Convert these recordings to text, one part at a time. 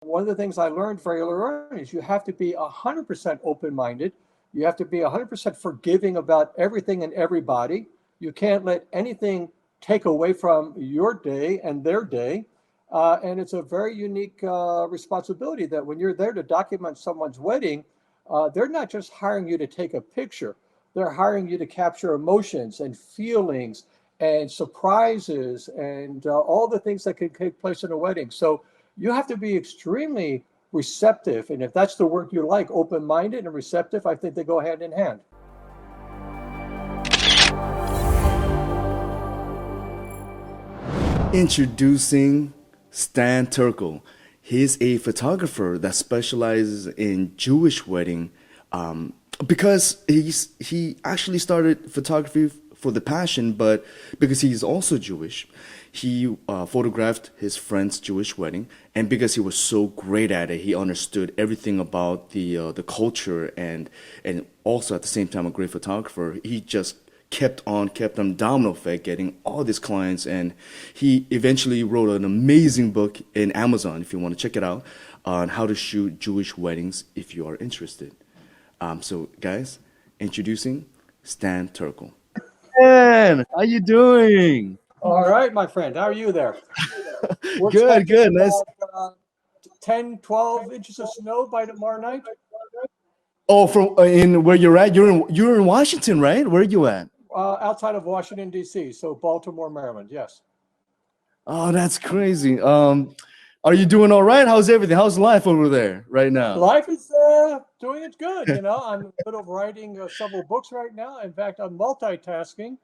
one of the things I learned very early on is you have to be 100% open-minded. You have to be 100% forgiving about everything and everybody. You can't let anything take away from your day and their day. And it's a very unique responsibility that when you're there to document someone's wedding, they're not just hiring you to take a picture. They're hiring you to capture emotions and feelings and surprises and all the things that can take place in a wedding. So you have to be extremely receptive. And if that's the word you like, open-minded and receptive, I think they go hand in hand. Introducing Stan Turkel. He's a photographer that specializes in Jewish wedding, because he actually started photography for the passion, but because he's also Jewish, he photographed his friend's Jewish wedding, and because he was so great at it, he understood everything about the culture, and also at the same time a great photographer. He just kept on domino effect, getting all these clients, and he eventually wrote an amazing book in Amazon if you want to check it out, on how to shoot Jewish weddings if you are interested. So guys, introducing Stan Turkel. Man, how you doing? All right, my friend. How are you there? We're Good, good. expecting Nice. about 10, 12 inches of snow by tomorrow night. Oh, from in where you're at? You're in Washington, right? Where are you at? Outside of Washington, D.C., so Baltimore, Maryland, yes. Oh, that's crazy. Are you doing all right? How's everything? How's life over there right now? Life is doing it good. I'm in the middle of writing several books right now. In fact, I'm multitasking.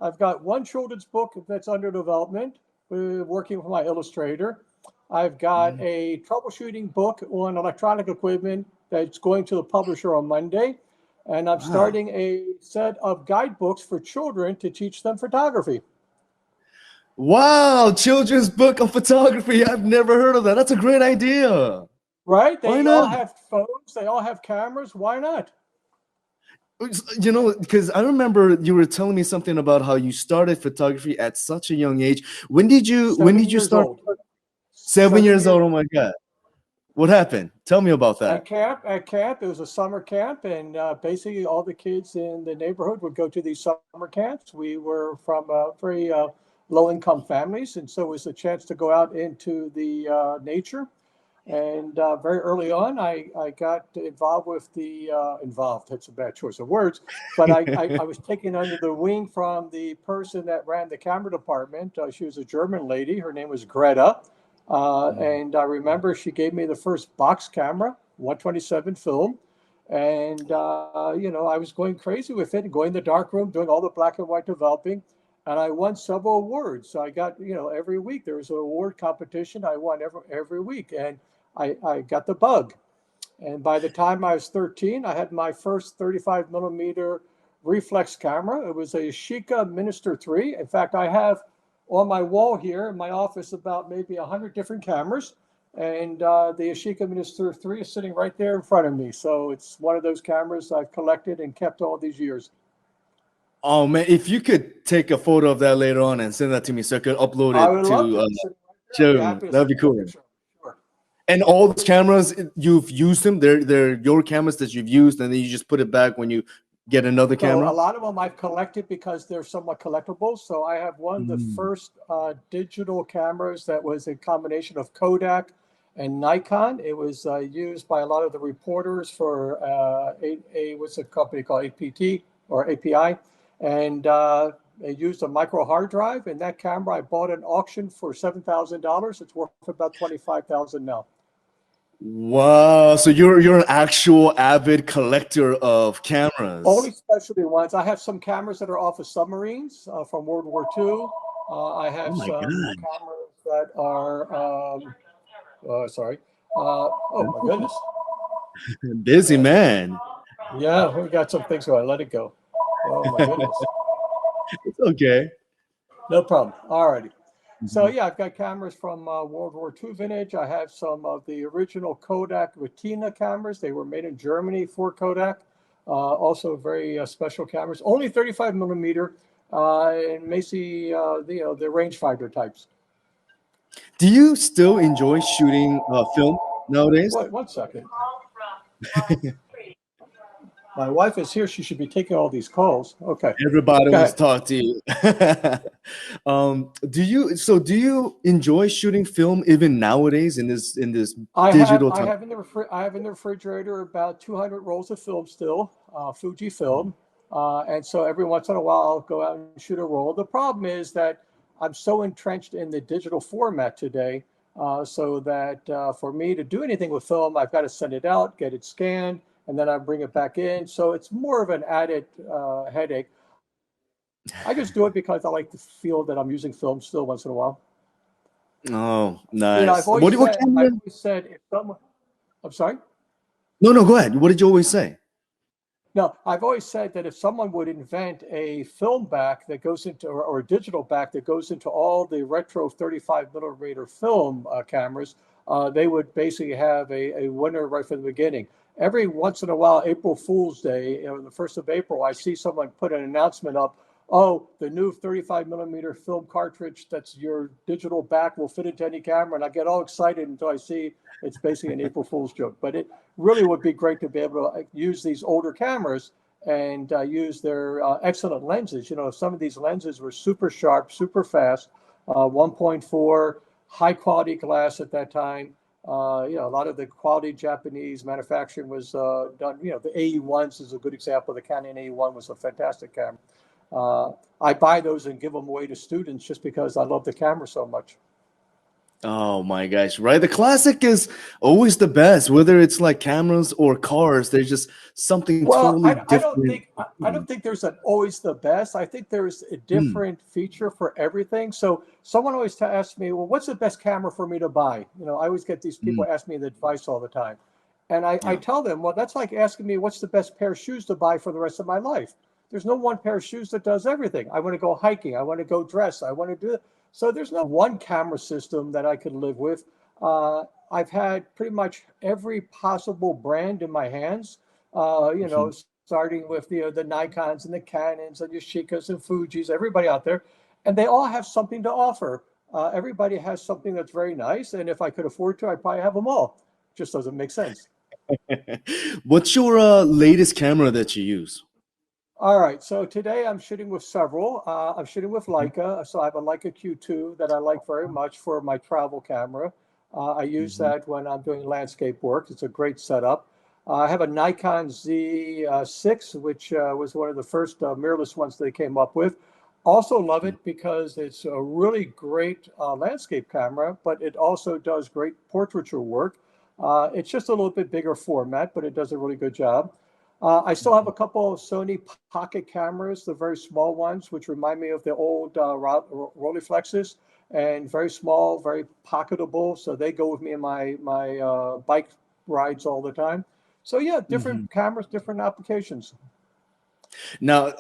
I've got one children's book that's under development, working with my illustrator. I've got a troubleshooting book on electronic equipment that's going to the publisher on Monday. And I'm starting a set of guidebooks for children to teach them photography. Wow, children's book of photography. I've never heard of that. That's a great idea. Right? Why They all not? have phones. They all have cameras. Why not? You know, because I remember you were telling me something about how you started photography at such a young age. When did you 7 years start? old. 7 years 7 years old. Oh my God. What happened? Tell me about that. at camp. It was a summer camp, and basically all the kids in the neighborhood would go to these summer camps. We were from very low-income families, and so it was a chance to go out into the nature. And very early on, I got involved with involved, that's a bad choice of words, but I was taken under the wing from the person that ran the camera department. She was a German lady. Her name was Greta. And I remember she gave me the first box camera, 127 film. And, I was going crazy with it, going in the dark room, doing all the black and white developing. And I won several awards. So I got, every week there was an award competition. I won every week. And I got the bug. And by the time I was 13, I had my first 35 millimeter reflex camera. It was a Sheikah Minister 3. In fact, I have on my wall here in my office about maybe 100 different cameras. And the Ashika Minister 3 is sitting right there in front of me. So it's one of those cameras I've collected and kept all these years. Oh man, if you could take a photo of that later on and send that to me so I could upload I it would love to. Joe, that'd be cool. Sure. And all those cameras, you've used them. They're your cameras that you've used, and then you just put it back when you get another camera. So a lot of them I've collected because they're somewhat collectible. So I have one of the first digital cameras that was a combination of Kodak and Nikon. It was used by a lot of the reporters for what's a company called APT or API, and they used a micro hard drive. And that camera I bought at an auction for $7,000. It's worth about $25,000 now. Wow! So you're an actual avid collector of cameras. Only specialty ones. I have some cameras that are off of submarines from World War II. I have some cameras that are. Sorry. Oh my goodness. Busy man. Yeah, we got some things going. Let it go. Oh my goodness. It's okay. No problem. All righty. So yeah, I've got cameras from World War II vintage. I have some of the original Kodak Retina cameras. They were made in Germany for Kodak. Also very special cameras. Only 35 millimeter, and Macy, the rangefinder types. Do you still enjoy shooting film? nowadays? Wait, 1 second. My wife is here. She should be taking all these calls. Okay, Everybody go wants to ahead. talk to you. Do you enjoy shooting film even nowadays in this digital I time? have in the I have in the refrigerator about 200 rolls of film still, Fuji film, and so every once in a while I'll go out and shoot a roll. The problem is that I'm so entrenched in the digital format today, so that for me to do anything with film, I've got to send it out, get it scanned, and then I bring it back in. So it's more of an added headache. I just do it because I like to feel that I'm using film still once in a while. Oh, You know, I've nice. always What said, camera? if someone, I'm sorry. No, no, go ahead. What did you always say? No, I've always said that if someone would invent a film back that goes into, or a digital back that goes into all the retro 35 millimeter film cameras, they would basically have a winner right from the beginning. Every once in a while, April Fool's Day, the 1st of April, I see someone put an announcement up. Oh, the new 35 millimeter film cartridge that's your digital back will fit into any camera. And I get all excited until I see it's basically an April Fool's joke. But it really would be great to be able to use these older cameras and use their excellent lenses. You know, some of these lenses were super sharp, super fast, 1.4, high quality glass at that time. A lot of the quality Japanese manufacturing was done. You know, the AE1s is a good example. The Canon AE1 was a fantastic camera. I buy those and give them away to students just because I love the camera so much. Oh my gosh, right? The classic is always the best, whether it's like cameras or cars. There's just something Well, totally different. I don't think there's an always the best. I think there's a Mm, different feature for everything. So someone always asks me, well, what's the best camera for me to buy? You know, I always get these people mm, ask me the advice all the time. And I yeah. tell them, well, that's like asking me what's the best pair of shoes to buy for the rest of my life. There's no one pair of shoes that does everything. I want to go hiking. I want to go dress. I want to do it. So there's no one camera system that I could live with. I've had pretty much every possible brand in my hands, Mhm. starting with the Nikons and the Canons and the Sheikas and Fujis, everybody out there, and they all have something to offer. Everybody has something that's very nice, and if I could afford to, I'd probably have them all. Just doesn't make sense. What's your latest camera that you use? All right, so today I'm shooting with several. I'm shooting with Mhm, Leica, so I have a Leica Q2 that I like very much for my travel camera. I use mhm. that when I'm doing landscape work. It's a great setup. I have a Nikon Z6, which was one of the first mirrorless ones they came up with. Also love it because it's a really great landscape camera, but it also does great portraiture work. It's just a little bit bigger format, but it does a really good job. I still have a couple of Sony pocket cameras, the very small ones, which remind me of the old Rolleiflexes, and very small, very pocketable. So they go with me in my bike rides all the time. So yeah, different Mhm. cameras, different applications. Now,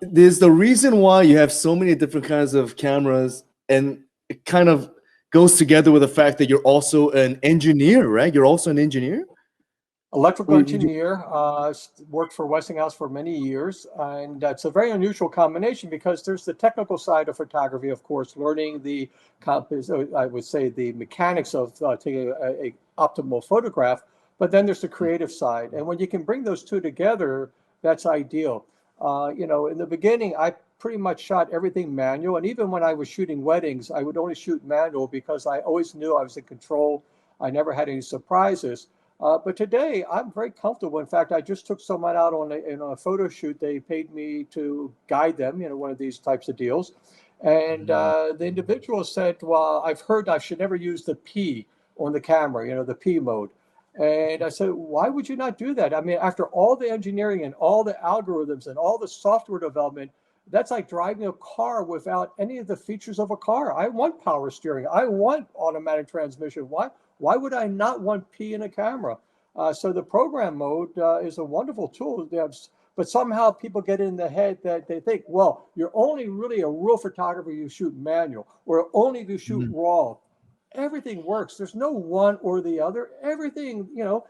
there's the reason why you have so many different kinds of cameras, and it kind of goes together with the fact that you're also an engineer, right? You're also an engineer? Electrical Or you- engineer, worked for Westinghouse for many years, and it's a very unusual combination because there's the technical side of photography, of course, learning I would say the mechanics of taking a optimal photograph, but then there's the creative side, and when you can bring those two together, that's ideal. In the beginning, I pretty much shot everything manual, and even when I was shooting weddings, I would only shoot manual because I always knew I was in control. I never had any surprises. But today, I'm very comfortable. In fact, I just took someone out in a photo shoot. They paid me to guide them, one of these types of deals. And the individual said, well, I've heard I should never use the P on the camera, the P mode. And I said, why would you not do that? I mean, after all the engineering and all the algorithms and all the software development, that's like driving a car without any of the features of a car. I want power steering. I want automatic transmission. Why would I not want P in a camera? So the program mode is a wonderful tool. But somehow people get in the head that they think, well, you're only really a real photographer, you shoot manual, or only if you shoot Mhm. raw. Everything works. There's no one or the other. Everything,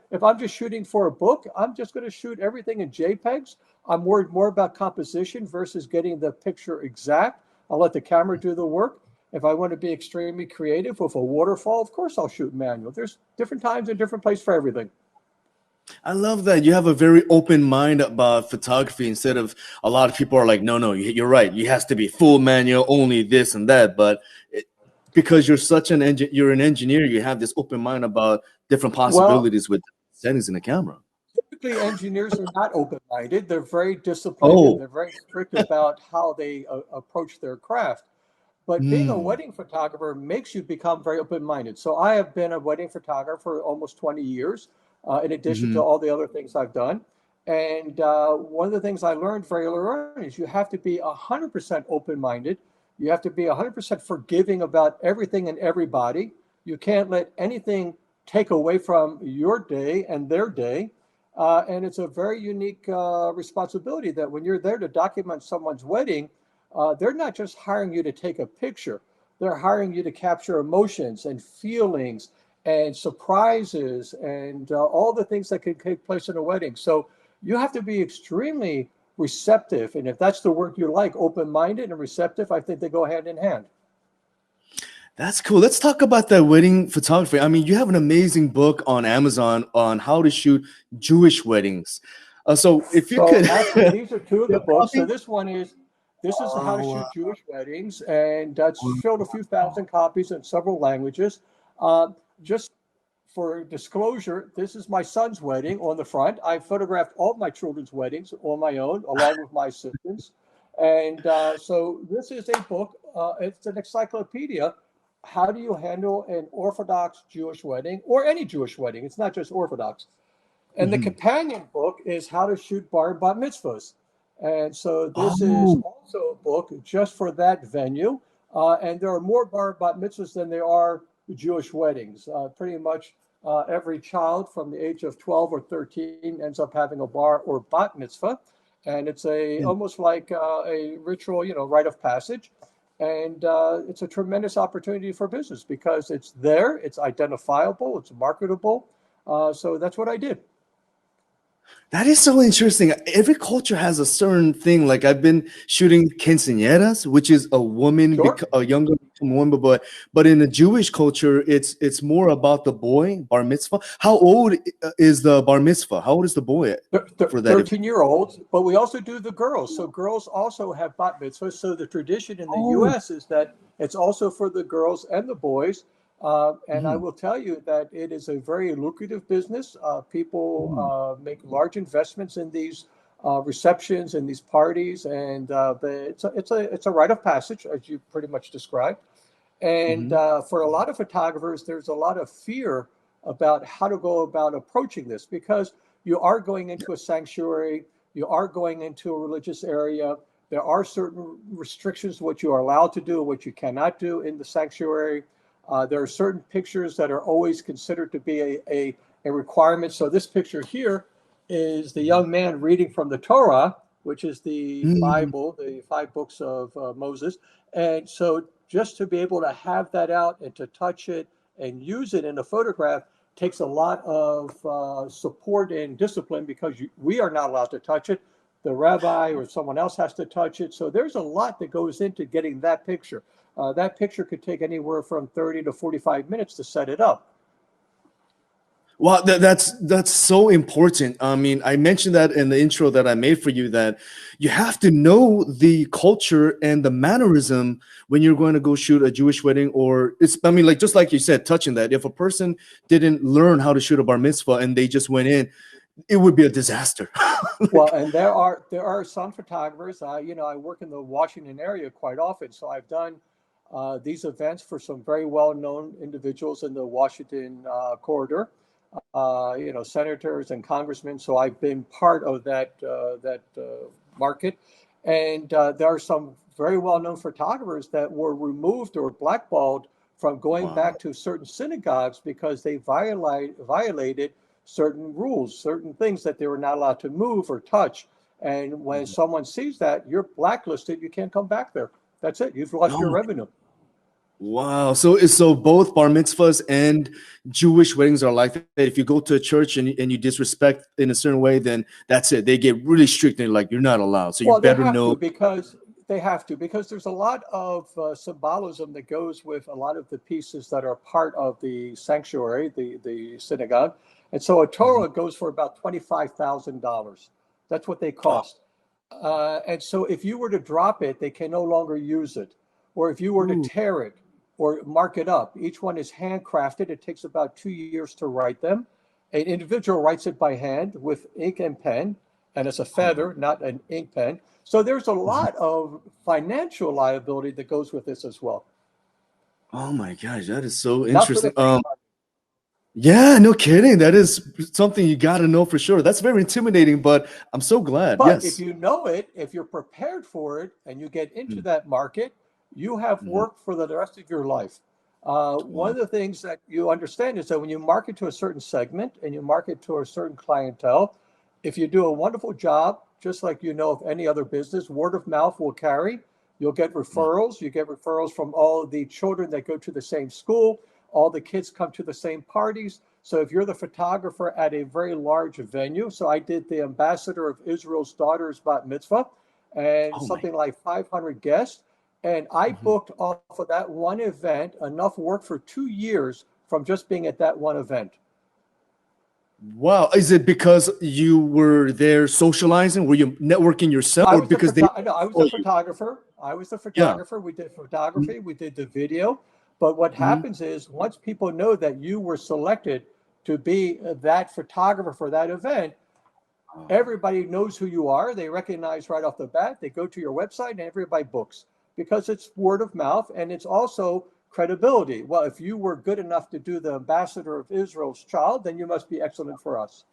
if I'm just shooting for a book, I'm just going to shoot everything in JPEGs. I'm worried more about composition versus getting the picture exact. I'll let the camera do the work. If I want to be extremely creative with a waterfall, of course I'll shoot manual. There's different times and different place for everything. I love that you have a very open mind about photography instead of a lot of people are like, no, no, you're right. You has to be full manual, only this and that. But because you're such you're an engineer, you have this open mind about different Well, possibilities with settings in the camera. typically engineers are not open-minded. They're very disciplined and Oh, they're very strict about how they approach their craft. But being a mm, wedding photographer makes you become very open-minded. So I have been a wedding photographer for almost 20 years, in addition to hmm all the other things I've done. And one of the things I learned very early on is you have to be 100% open-minded. You have to be 100% forgiving about everything and everybody. You can't let anything take away from your day and their day. And it's a very unique responsibility that when you're there to document someone's wedding, they're not just hiring you to take a picture, they're hiring you to capture emotions and feelings and surprises and all the things that can take place in a wedding. So you have to be extremely receptive. And if that's the word you like, open minded and receptive, I think they go hand in hand. that's cool. Let's talk about that wedding photography. I mean, you have an amazing book on Amazon on how to shoot Jewish weddings. So if you So could, actually, these are two of you the have a books. So copy? this is how to Oh, shoot Jewish weddings, and that's sold a few thousand copies in several languages. Just for disclosure, this is my son's wedding on the front. I photographed all my children's weddings on my own, along with my assistants. And so this is a book. It's an encyclopedia. How do you handle an Orthodox Jewish wedding or any Jewish wedding? It's not just Orthodox. And the mhm. companion book is How to Shoot Bar and Bat Mitzvahs. And so this is Oh, also a book just for that venue. And there are more bar and bat mitzvahs than there are Jewish weddings. Pretty much every child from the age of 12 or 13 ends up having a bar or bat mitzvah. And it's a yeah. almost like a ritual, rite of passage. And it's a tremendous opportunity for business because it's there, it's identifiable, it's marketable. So that's what I did. That is so interesting. Every culture has a certain thing. Like I've been shooting quinceañeras, which is a woman, Sure. a younger woman, but in the Jewish culture, it's more about the boy bar mitzvah. How old is the bar mitzvah? How old is the boy for that event? 13-year-olds, but we also do the girls. So girls also have bat mitzvahs. So the tradition in the Oh, U.S. is that it's also for the girls and the boys. And I mhm, will tell you that it is a very lucrative business. People mhm, make large investments in these receptions and these parties, and it's a rite of passage, as you pretty much described. And mhm. for a lot of photographers, there's a lot of fear about how to go about approaching this because you are going into a sanctuary, you are going into a religious area. There are certain restrictions to what you are allowed to do, what you cannot do in the sanctuary. There are certain pictures that are always considered to be a requirement. So this picture here is the young man reading from the Torah, which is the Mm. Bible, the five books of Moses. And so just to be able to have that out and to touch it and use it in a photograph takes a lot of support and discipline because we are not allowed to touch it. The rabbi or someone else has to touch it. So there's a lot that goes into getting that picture. That picture could take anywhere from 30 to 45 minutes to set it up. Well, that's so important. I mean, I mentioned that in the intro that I made for you that you have to know the culture and the mannerism when you're going to go shoot a Jewish wedding, or it's, I mean, like just like you said, touching that. If a person didn't learn how to shoot a bar mitzvah and they just went in, it would be a disaster. Well, Like, and there are some photographers. I work in the Washington area quite often, so I've done these events for some very well-known individuals in the Washington corridor. Senators and congressmen. So I've been part of that market, and there are some very well-known photographers that were removed or blackballed from going wow. back to certain synagogues because they violated certain rules, certain things that they were not allowed to move or touch. And when someone sees that, you're blacklisted. You can't come back there. That's it. You've lost your No. revenue. Wow. So both bar mitzvahs and Jewish weddings are like that. If you go to a church and you disrespect in a certain way, then that's it. They get really strict and like you're not allowed. So you Well, they better have to know. because They have to, because there's a lot of symbolism that goes with a lot of the pieces that are part of the sanctuary, the synagogue. And so a Torah goes for about $25,000. That's what they Oh, cost. And so if you were to drop it, they can no longer use it. Or if you were to ooh, tear it or mark it up, each one is handcrafted. It takes about 2 years to write them. An individual writes it by hand with ink and pen, and it's a oh, feather, not an ink pen. So there's a mhm. lot of financial liability that goes with this as well. Oh my gosh, that is so Not for the interesting. faint hearted. Yeah, no kidding. That is something you got to know for sure. That's very intimidating, but I'm so glad. But if Yes. you know it, if you're prepared for it and you get into Mm, that market, you have mhm. work for the rest of your life. One Wow. of the things that you understand is that when you market to a certain segment and you market to a certain clientele, if you do a wonderful job, just like you know of any other business, word of mouth will carry. You'll get Mm. referrals. You get referrals from all the children that go to the same school. All the kids come to the same parties. So if you're the photographer at a very large venue, so I did the ambassador of Israel's daughter's bat mitzvah and Oh my. something like 500 guests. And I Mhm. booked off of that one event enough work for 2 years from just being at that one event. Wow. Is it because you were there socializing? Were you networking yourself, I or was the because they photo- no, I was saw the you? photographer. I was the Yeah. photographer. We did Mhm, photography. We did the video. But what mhm. happens is once people know that you were selected to be that photographer for that event, Oh, everybody knows who you are. They recognize right off the bat. They go to your website and everybody books because it's word of mouth and it's also credibility. Well, if you were good enough to do the ambassador of Israel's child, then you must be excellent for us.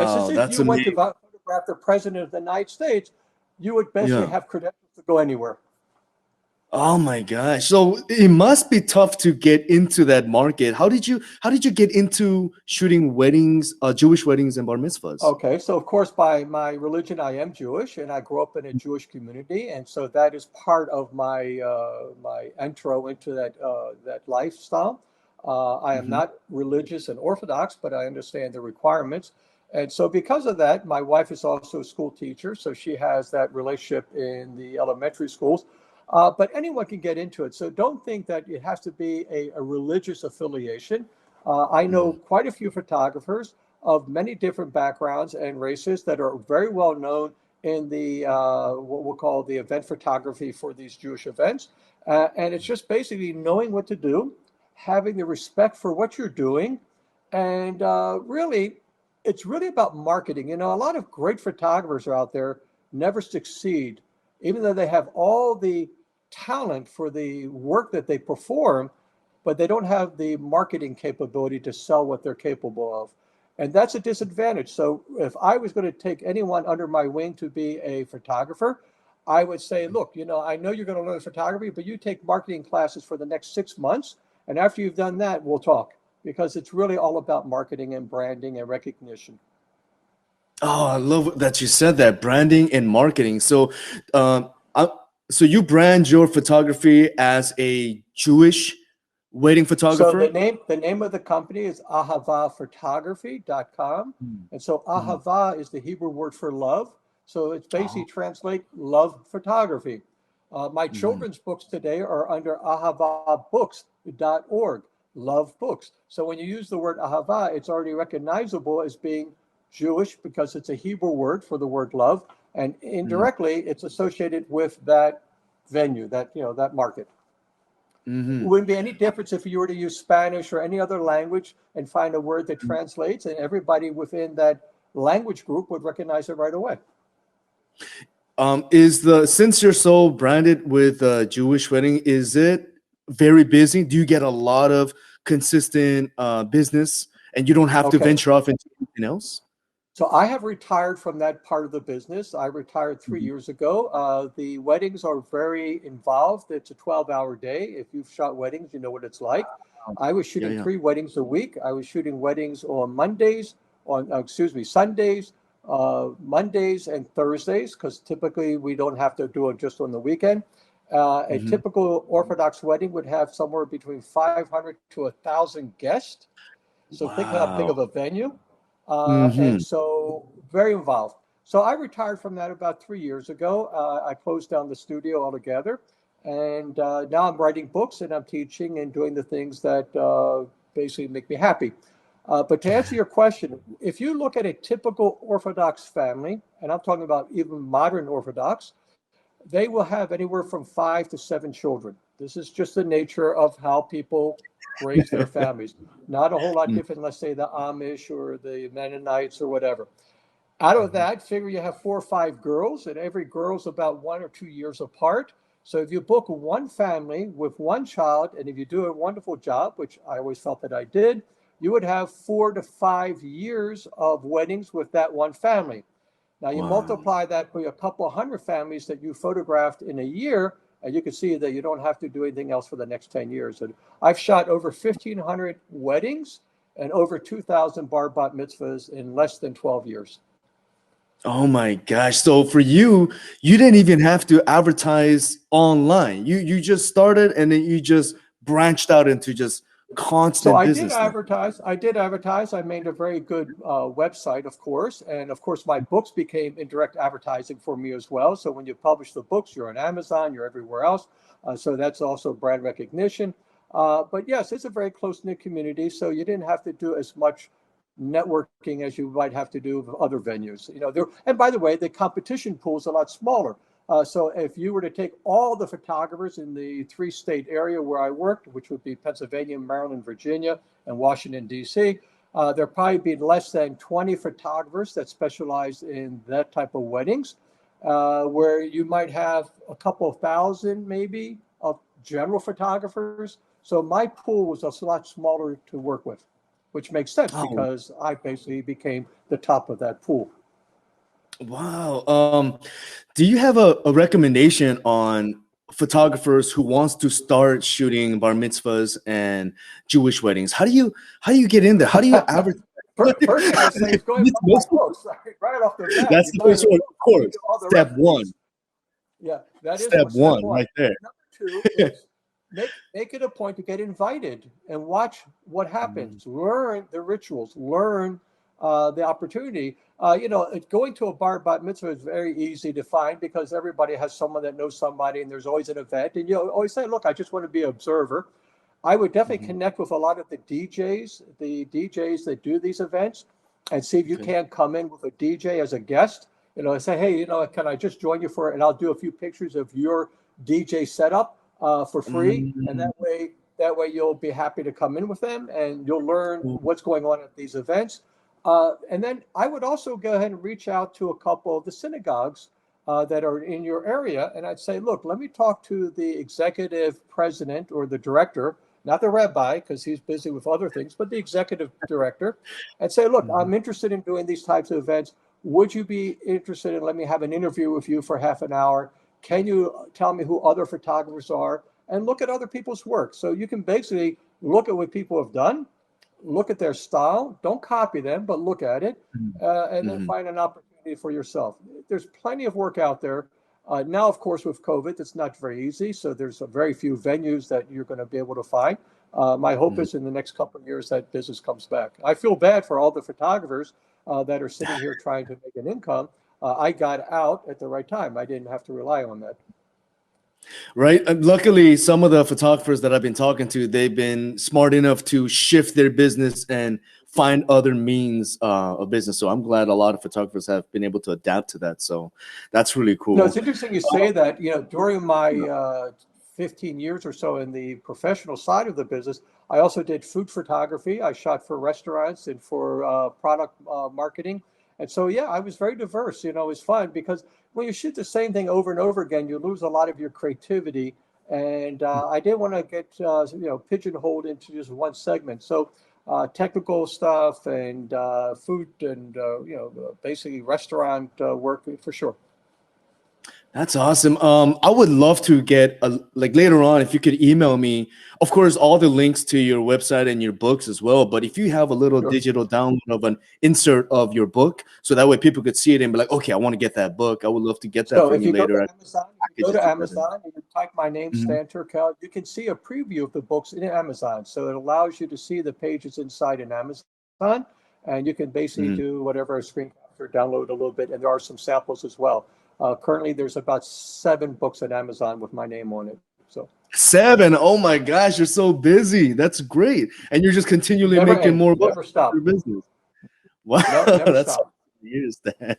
It's as wow, if that's you went to amazing. photograph the president of the United States, you would basically Yeah. have credentials to go anywhere. Oh my gosh. So it must be tough to get into that market. How did you get into shooting weddings, Jewish weddings and bar mitzvahs? Okay, so of course, by my religion, I am Jewish, and I grew up in a Jewish community, and so that is part of my intro into that lifestyle. I am Hmm. not religious and Orthodox, but I understand the requirements, and so because of that, my wife is also a school teacher, so she has that relationship in the elementary schools. But anyone can get into it, so don't think that it has to be a religious affiliation. I know Hmm. quite a few photographers of many different backgrounds and races that are very well known in the what we'll call the event photography for these Jewish events. And it's just basically knowing what to do, having the respect for what you're doing, and really, it's really about marketing. You know, a lot of great photographers are out there never succeed, even though they have all the talent for the work that they perform, but they don't have the marketing capability to sell what they're capable of. And that's a disadvantage. So if I was going to take anyone under my wing to be a photographer, I would say, look, you know, I know you're going to learn photography, but you take marketing classes for the next 6 months. And after you've done that, we'll talk because it's really all about marketing and branding and recognition. Oh, I love that you said that branding and marketing. So you brand your photography as a Jewish wedding So photographer? the name of the company is ahavaphotography.com. Mhm. And so Mhm. ahava is the Hebrew word for love. So it's basically Oh. translate love photography. My Mhm. children's books today are under ahavabooks.org, love books. So when you use the word ahava, it's already recognizable as being Jewish because it's a Hebrew word for the word love. And Mhm. indirectly, it's associated with that venue, that, you know, that market. Mhm. Wouldn't be any difference if you were to use Spanish or any other language and find a word that translates, and everybody within that language group would recognize it right away. Is the since you're so branded with Jewish wedding, is it very busy? Do you get a lot of consistent business, and you don't have to Okay, venture off into anything else? so I have retired from that part of the business. I retired 3 years ago. The weddings are very involved. It's a 12-hour day. If you've shot weddings, you know what it's like. I was Yeah, shooting yeah. 3 weddings a week. I was shooting weddings on Mondays, on excuse me, Sundays, Mondays, and Thursdays, because typically we don't have to do it just on the weekend. A Hmm. typical Orthodox wedding would have somewhere between 500 to 1,000 guests. So think how big Wow. of a venue. And Hmm. so very involved. So I retired from that about 3 years ago. I closed down the studio altogether, and now I'm writing books and I'm teaching and doing the things that basically make me happy. But to answer your question, if you look at a typical Orthodox family, and I'm talking about even modern Orthodox, they will have anywhere from 5 to 7 children. This is just the nature of how people raise their families. Not a whole lot different, let's say the Amish or the Mennonites or whatever. Out of that, figure you have 4 or 5 girls, and every girl's about 1 or 2 years apart. So if you book one family with one child, and if you do a wonderful job, which I always felt that I did, you would have 4 to 5 years of weddings with that one family. Now you Wow. multiply that by a couple hundred families that you photographed in a year, and you can see that you don't have to do anything else for the next 10 years. And I've shot over 1,500 weddings and over 2,000 bar bat mitzvahs in less than 12 years. Oh my gosh. So for you, you didn't even have to advertise online. You just started and then you just branched out into just So constant I did business now. advertise. I did advertise. I made a very good website, of course. And of course, my books became indirect advertising for me as well. So when you publish the books, you're on Amazon, you're everywhere else. So that's also brand recognition. But yes, it's a very close-knit community. So you didn't have to do as much networking as you might have to do with other venues. And by the way, the competition pool is a lot smaller. So if you were to take all the photographers in the three-state area where I worked, which would be Pennsylvania, Maryland, Virginia, and Washington, D.C., there'd probably be less than 20 photographers that specialize in that type of weddings, where you might have a couple of thousand maybe of general photographers. So my pool was a lot smaller to work with, which makes sense Oh, because I basically became the top of that pool. wow. Do you have a recommendation on photographers who wants to start shooting bar mitzvahs and Jewish weddings? How do you get in there? How do you advertise? First thing I say is go and buy my books right off the bat. That's You the buy first the one, book, of I'll give course. you all the Step one. recipes. Yeah, that is Step what step one, one. right there. Number two is make it a point to get invited and watch what Mm, happens. Learn the rituals. Learn the opportunity. Going to a bar bat mitzvah is very easy to find because everybody has someone that knows somebody, and there's always an event. And you always say, "Look, I just want to be an observer." I would definitely mhm. connect with a lot of the DJs that do these events, and see if you Okay. can't come in with a DJ as a guest. Say, hey, can I just join you for, and I'll do a few pictures of your DJ setup for free, and Mm, that way you'll be happy to come in with them, and you'll learn cool. what's going on at these events. And then I would also go ahead and reach out to a couple of the synagogues that are in your area, and I'd say, look, let me talk to the executive president or the director, not the rabbi, because he's busy with other things, but the executive director, and say, look, Mhm. I'm interested in doing these types of events. Would you be interested in let me have an interview with you for half an hour? Can you tell me who other photographers are? And look at other people's work. So you can basically look at what people have done, look at their style, don't copy them, but look at it, Mhm. and then Mhm. find an opportunity for yourself. There's plenty of work out there. Now, of course, with COVID, it's not very easy. So there's a very few venues that you're going to be able to find. My hope Mhm. is in the next couple of years that business comes back. I feel bad for all the photographers that are sitting here trying to make an income. I got out at the right time. I didn't have to rely on that. Right. Luckily, some of the photographers that I've been talking to, they've been smart enough to shift their business and find other means of business. So I'm glad a lot of photographers have been able to adapt to that. So that's really It's cool. interesting you say that. During my 15 years or so in the professional side of the business, I also did food photography. I shot for restaurants and for product marketing. And so, yeah, I was very diverse. It was fun because when you shoot the same thing over and over again, you lose a lot of your creativity. And I didn't want to get, pigeonholed into just one segment. So, technical stuff and food and, basically restaurant work for sure. That's awesome. I would love to get like later on if you could email me, of course, all the links to your website and your books as well. But if you have a little Sure. digital download of an insert of your book, so that way people could see it and be like, okay, I want to get that book. I would love to get that So from if you you go to later. I Amazon, package it together. and you type my name, Mhm. Stan Turkel, you can see a preview of the books in Amazon. So it allows you to see the pages inside in Amazon, and you can basically Mhm. do whatever a screen or download a little bit, and there are some samples as well. Currently, there's about 7 books at Amazon with my name on it. So 7. Oh my gosh, you're so busy. That's great. And you're just continually never making end, more books never for stop. your business. Wow, No, never that's stop. years, Stan.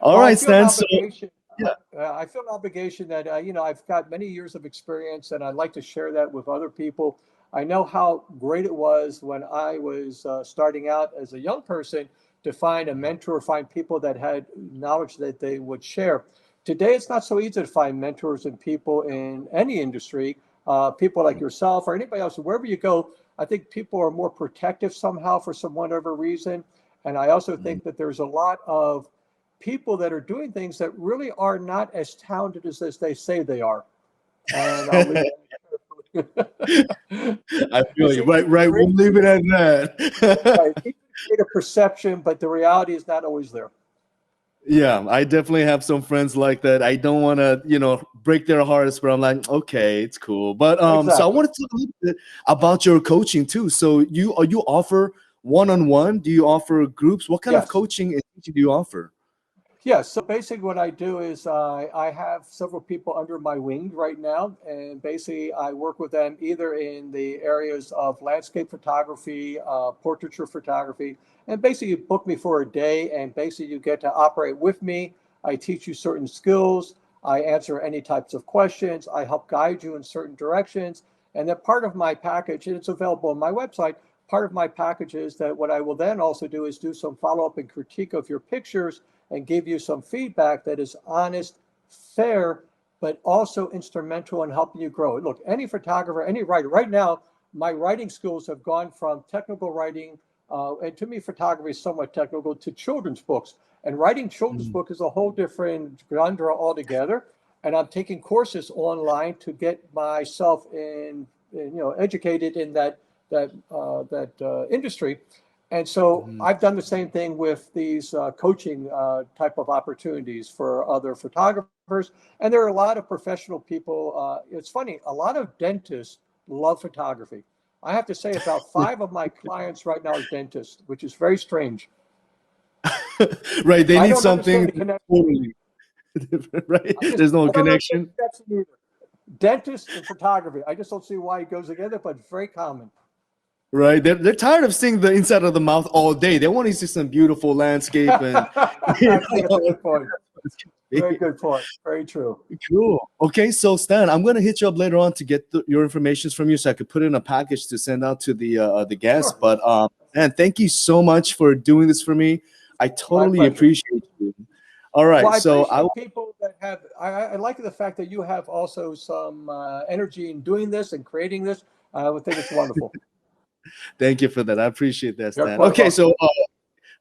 All Well, I right, feel an Stan. So obligation. yeah. I feel an obligation that I've got many years of experience, and I'd like to share that with other people. I know how great it was when I was starting out as a young person to find a mentor, find people that had knowledge that they would share. Today, it's not so easy to find mentors and people in any industry. People like yourself or anybody else, wherever you go, I think people are more protective somehow for some whatever reason. And I also think that there's a lot of people that are doing things that really are not as talented as they say they are. And I'll leave I feel it's you. easy Right, to right. We'll create, leave it at right, that. it's easy to create a perception, but the reality is not always there. Yeah, I definitely have some friends like that. I don't want to, break their hearts, but I'm like, okay, it's cool. But so I Exactly. wanted to talk a little bit about your coaching too. So you offer one-on-one? Do you offer groups? What kind of Yes. coaching and teaching do you offer? Yeah, so basically what I do is I have several people under my wing right now, and basically I work with them either in the areas of landscape photography, portraiture photography, and basically you book me for a day, and basically you get to operate with me. I teach you certain skills, I answer any types of questions, I help guide you in certain directions, and then part of my package, and it's available on my website, part of my package is that what I will then also do is do some follow-up and critique of your pictures and give you some feedback that is honest, fair, but also instrumental in helping you grow. Look, any photographer, any writer, right now, my writing skills have gone from technical writing, and to me, photography is somewhat technical, to children's books. And writing children's book is a whole different genre altogether. And I'm taking courses online to get myself educated in that industry. And so Mhm. I've done the same thing with these coaching type of opportunities for other photographers. And there are a lot of professional people. It's funny, a lot of dentists love photography. I have to say about 5 of my clients right now are dentists, which is very strange. Right, they I need don't understand something the connection. totally different, right? There's no I don't understand connection. the connection either. Dentist and photography. I just don't see why it goes together, but it's very common. Right. They're tired of seeing the inside of the mouth all day. They want to see some beautiful landscape and Actually, that's a good point. Very you good point. Very true. cool. Okay, so Stan, I'm gonna hit you up later on to get your information from you so I could put it in a package to send out to the guests. Sure. But man, thank you so much for doing this for me. I My totally pleasure. appreciate you. All Well, right, I so I appreciate people that have, I like the fact that you have also some energy in doing this and creating this. I would think it's wonderful. thank you for that. I appreciate that, You're Stan. quite Okay, welcome. so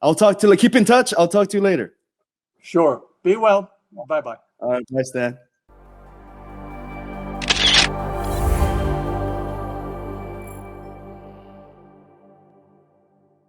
I'll talk to keep in touch. I'll talk to you later. Sure. Be well. Bye bye. All right, bye, Stan.